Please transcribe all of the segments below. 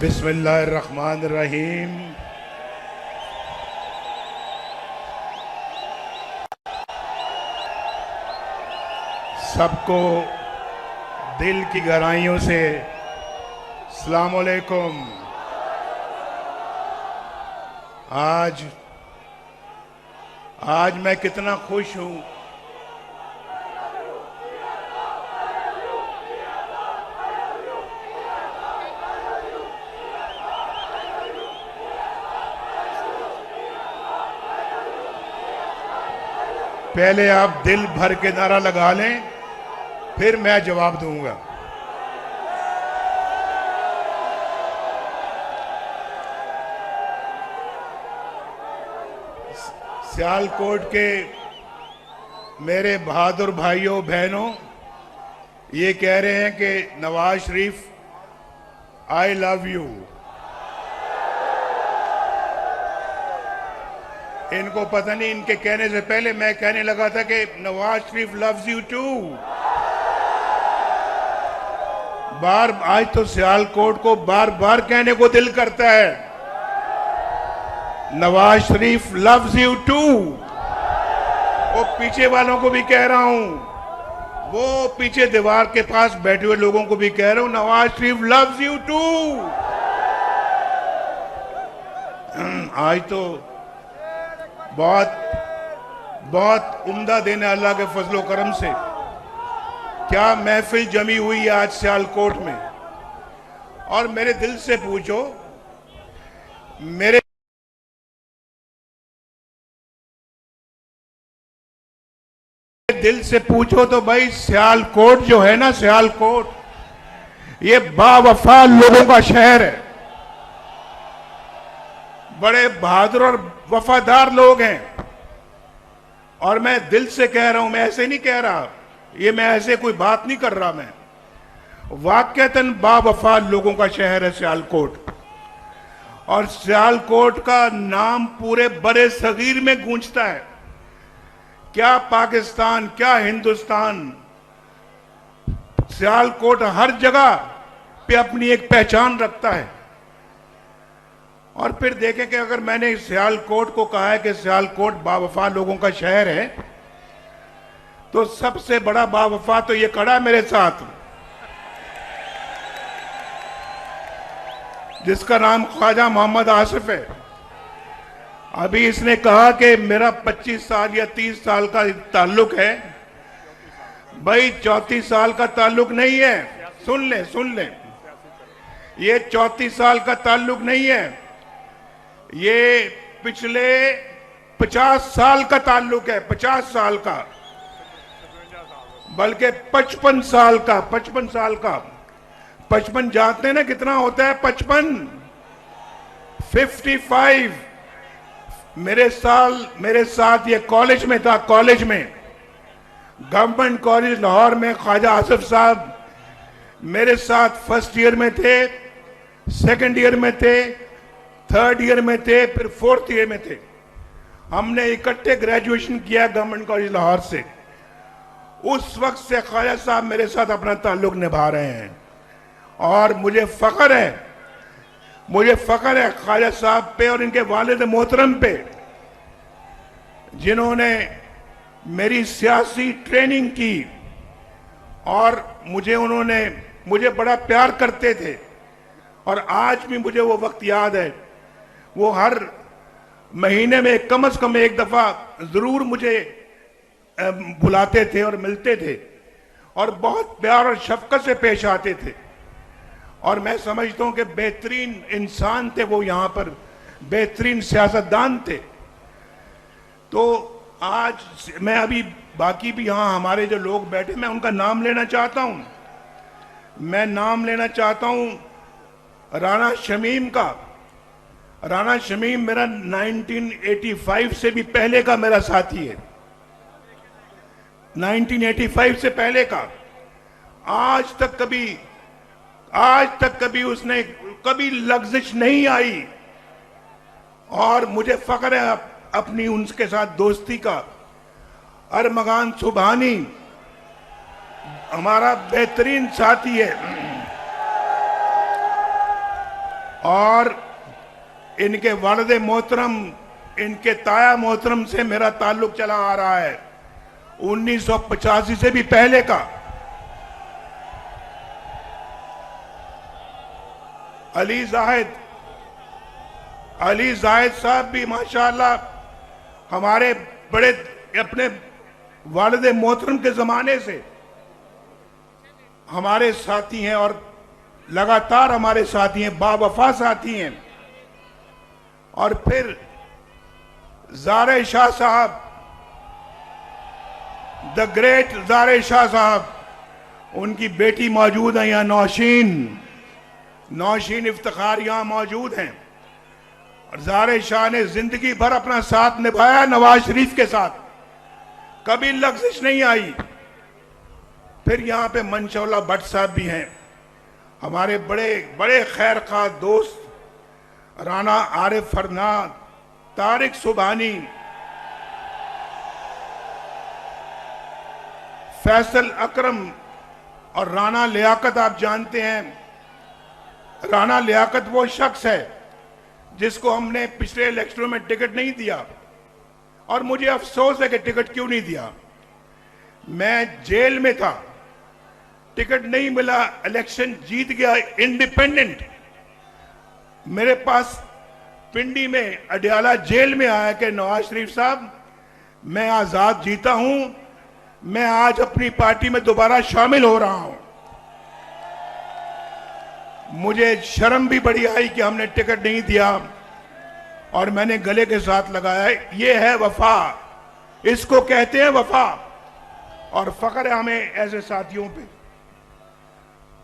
बिस्मिल्लाहिर्रहमानिर्रहीम। सबको दिल की गहराइयों से अस्सलाम वालेकुम। आज मैं कितना खुश हूं। पहले आप दिल भर के नारा लगा लें, फिर मैं जवाब दूंगा। सियालकोट के मेरे बहादुर भाइयों बहनों ये कह रहे हैं कि Nawaz Sharif I love you. इनको पता नहीं, इनके कहने से पहले मैं कहने लगा था कि Nawaz Sharif loves you to. आज तो सियालकोट को बार बार कहने को दिल करता है, Nawaz Sharif loves you to. वो पीछे वालों को भी कह रहा हूं, वो पीछे दीवार के पास बैठे हुए लोगों को भी कह रहा हूं, Nawaz Sharif loves you to. आज तो बहुत उम्दा दिन है अल्लाह के फजलो करम से। क्या महफिल जमी हुई है आज सियालकोट में। और मेरे दिल से पूछो, मेरे दिल से पूछो तो भाई सियालकोट जो है ना, सियालकोट ये बावफा लोगों का शहर है। बड़े बहादुर और वफादार लोग हैं। और मैं दिल से कह रहा हूं, मैं ऐसे नहीं कह रहा, ये मैं ऐसे कोई बात नहीं कर रहा, मैं वाकईतन बावफा लोगों का शहर है सियालकोट। और सियालकोट का नाम पूरे बड़े सगीर में गूंजता है। क्या पाकिस्तान, क्या हिंदुस्तान, सियालकोट हर जगह पे अपनी एक पहचान रखता है। और फिर देखें कि अगर मैंने सियालकोट को कहा है कि सियालकोट बावफा लोगों का शहर है, तो सबसे बड़ा बावफा तो ये खड़ा है मेरे साथ, जिसका नाम ख्वाजा मोहम्मद आसिफ है। अभी इसने कहा कि मेरा 25 साल या 30 साल का ताल्लुक है। भाई 34 साल का ताल्लुक नहीं है, सुन ले, ये 34 साल का ताल्लुक नहीं है, ये पिछले 50 साल का ताल्लुक है, 50 साल का, बल्कि 55 साल का। 55 जानते हैं ना कितना होता है? 55 मेरे साथ ये कॉलेज में था, कॉलेज में, गवर्नमेंट कॉलेज लाहौर में। ख्वाजा आसिफ साहब मेरे साथ फर्स्ट ईयर में थे, सेकंड ईयर में थे, थर्ड ईयर में थे, फिर फोर्थ ईयर में थे। हमने इकट्ठे ग्रेजुएशन किया गवर्नमेंट कॉलेज लाहौर से। उस वक्त से ख्वाजा साहब मेरे साथ अपना ताल्लुक निभा रहे हैं। और मुझे फख्र है ख्वाजा साहब पे और इनके वालिद मोहतरम पे, जिन्होंने मेरी सियासी ट्रेनिंग की। और मुझे बड़ा प्यार करते थे। और आज भी मुझे वो वक्त याद है। वो हर महीने में कम से कम एक दफा जरूर मुझे बुलाते थे और मिलते थे, और बहुत प्यार और शफकत से पेश आते थे। और मैं समझता हूं कि बेहतरीन इंसान थे वो, यहां पर बेहतरीन सियासतदान थे। तो आज मैं अभी बाकी भी यहां हमारे जो लोग बैठे, मैं उनका नाम लेना चाहता हूं। मैं नाम लेना चाहता हूं राना शमीम का। राना शमीम मेरा 1985 से भी पहले का मेरा साथी है, 1985 से पहले का। आज तक कभी उसने कभी लग्जिश नहीं आई। और मुझे फख्र है अपनी उनके साथ दोस्ती का। अरमगान सुबहानी हमारा बेहतरीन साथी है। और इनके वालिद मोहतरम, इनके ताया मोहतरम से मेरा ताल्लुक चला आ रहा है 1985 से भी पहले का। अली जाहिद साहब भी माशाअल्लाह हमारे बड़े अपने वालिद मोहतरम के जमाने से हमारे साथी हैं और लगातार हमारे साथी हैं, बावफा साथी हैं। और फिर ज़ारे शाह साहब, द ग्रेट ज़ारे शाह साहब, उनकी बेटी मौजूद है यहाँ, नौशीन इफ्तिखार यहाँ मौजूद हैं। और ज़ारे शाह ने जिंदगी भर अपना साथ निभाया नवाज शरीफ के साथ, कभी लग़्ज़िश नहीं आई। फिर यहाँ पे मंशौला भट्ट साहब भी हैं, हमारे बड़े बड़े खैर खा दोस्त, राना आरिफ फरनाद, तारिक सुबहानी, फैसल अकरम और राना लियाकत। आप जानते हैं राना लियाकत वो शख्स है जिसको हमने पिछले इलेक्शनों में टिकट नहीं दिया, और मुझे अफसोस है कि टिकट क्यों नहीं दिया। मैं जेल में था, टिकट नहीं मिला, इलेक्शन जीत गया इंडिपेंडेंट। मेरे पास पिंडी में अडियाला जेल में आया कि नवाज शरीफ साहब, मैं आजाद जीता हूं, मैं आज अपनी पार्टी में दोबारा शामिल हो रहा हूं। मुझे शर्म भी बड़ी आई कि हमने टिकट नहीं दिया और मैंने गले के साथ लगाया। ये है वफा, इसको कहते हैं वफा, और फख्र है हमें ऐसे साथियों पे।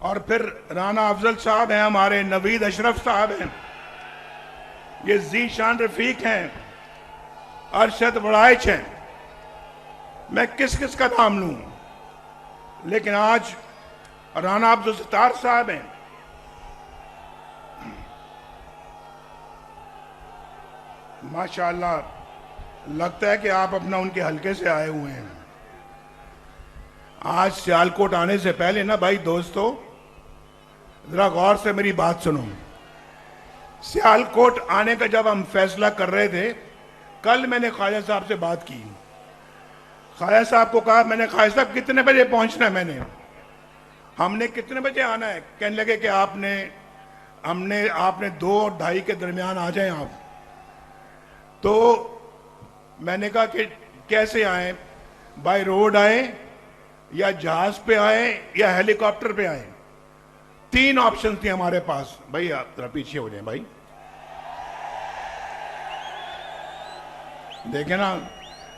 और फिर राना अफजल साहब हैं हमारे, नवीद अशरफ साहब हैं, ये ज़ीशान रफीक हैं, अरशद वड़ाइच हैं। मैं किस किस का नाम लूं, लेकिन आज राना अब्दुल सत्तार साहब हैं, माशाअल्लाह लगता है कि आप अपना उनके हलके से आए हुए हैं। आज सियालकोट आने से पहले ना भाई दोस्तों, जरा गौर से मेरी बात सुनो। सियालकोट आने का जब हम फैसला कर रहे थे, कल मैंने ख्वाजा साहब से बात की। ख्वाजा साहब को कहा, मैंने ख्वाजा साहब कितने बजे पहुंचना है, हमने कितने बजे आना है? कहने लगे कि आपने 2 और 2:30 के दरमियान आ जाएं आप। तो मैंने कहा कि कैसे आए, बाय रोड आए या जहाज पे आए या हेलीकॉप्टर पे आए? 3 ऑप्शन थे हमारे पास। भाई आप जरा पीछे हो जाए भाई, देखे ना,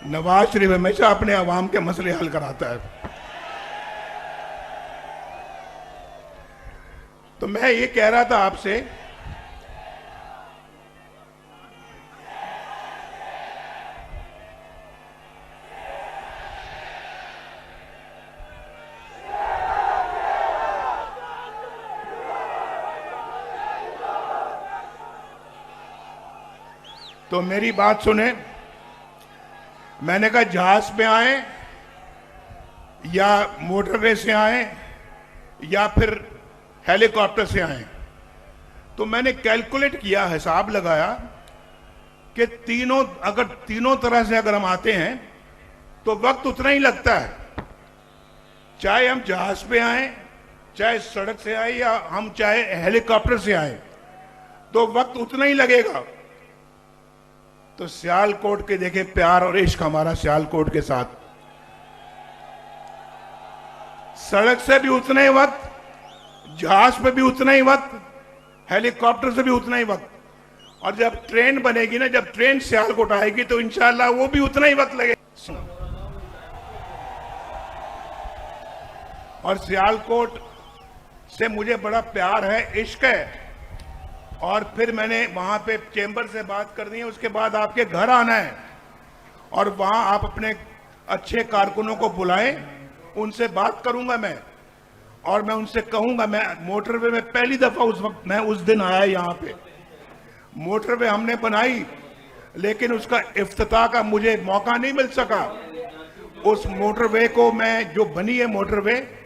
नवाज शरीफ हमेशा अपने अवाम के मसले हल कराता है। तो मैं ये कह रहा था आपसे, तो मेरी बात सुने। मैंने कहा जहाज पे आए या मोटरवे से आए या फिर हेलीकॉप्टर से आए। तो मैंने कैलकुलेट किया, हिसाब लगाया कि अगर तीनों तरह से अगर हम आते हैं तो वक्त उतना ही लगता है। चाहे हम जहाज पे आए, चाहे सड़क से आए, या हम चाहे हेलीकॉप्टर से आए, तो वक्त उतना ही लगेगा। तो सियालकोट के देखे प्यार और इश्क हमारा सियालकोट के साथ। सड़क से भी उतना ही वक्त, जहाज पे भी उतना ही वक्त, हेलीकॉप्टर से भी उतना ही वक्त, और जब ट्रेन बनेगी ना, जब ट्रेन सियालकोट आएगी तो इंशाअल्लाह वो भी उतना ही वक्त लगेगा। और सियालकोट से मुझे बड़ा प्यार है, इश्क है। और फिर मैंने वहां पे चेंबर से बात करनी है, उसके बाद आपके घर आना है और वहां आप अपने अच्छे कारकुनों को बुलाएं, उनसे बात करूंगा मैं, और मैं उनसे कहूंगा। मैं मोटरवे में पहली दफा मैं उस दिन आया यहाँ पे। मोटरवे हमने बनाई, लेकिन उसका इफ्तिताह का मुझे मौका नहीं मिल सका। उस मोटरवे को मैं, जो बनी है मोटरवे,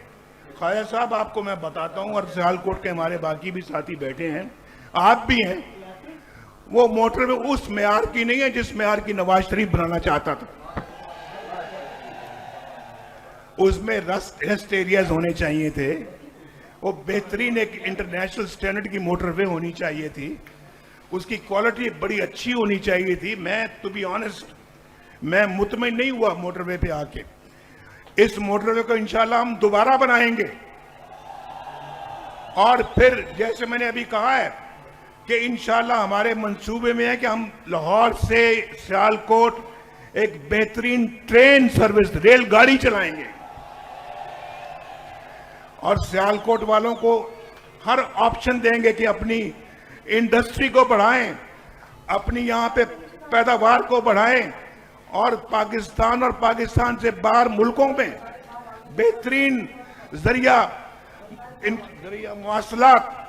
ख्वाजा साहब आपको मैं बताता हूं, और सियालकोट के हमारे बाकी भी साथी बैठे हैं, आप भी हैं, वो मोटरवे उस मेयार की नहीं है जिस मेयार की नवाज शरीफ बनाना चाहता था। उसमें रेस्ट एरियाज होने चाहिए थे, वो बेहतरीन एक इंटरनेशनल स्टैंडर्ड की मोटरवे होनी चाहिए थी, उसकी क्वालिटी बड़ी अच्छी होनी चाहिए थी। मैं टू बी ऑनेस्ट, मैं मुतमईन नहीं हुआ मोटरवे पे आके। इस मोटरवे को इंशाल्लाह हम दोबारा बनाएंगे और फिर जैसे मैंने अभी कहा है कि इंशाल्लाह हमारे मंसूबे में है कि हम लाहौर से सियालकोट एक बेहतरीन ट्रेन सर्विस, रेलगाड़ी चलाएंगे और सियालकोट वालों को हर ऑप्शन देंगे कि अपनी इंडस्ट्री को बढ़ाएं, अपनी यहां पे पैदावार को बढ़ाएं और पाकिस्तान और पाकिस्तान से बाहर मुल्कों में बेहतरीन जरिया मवासलात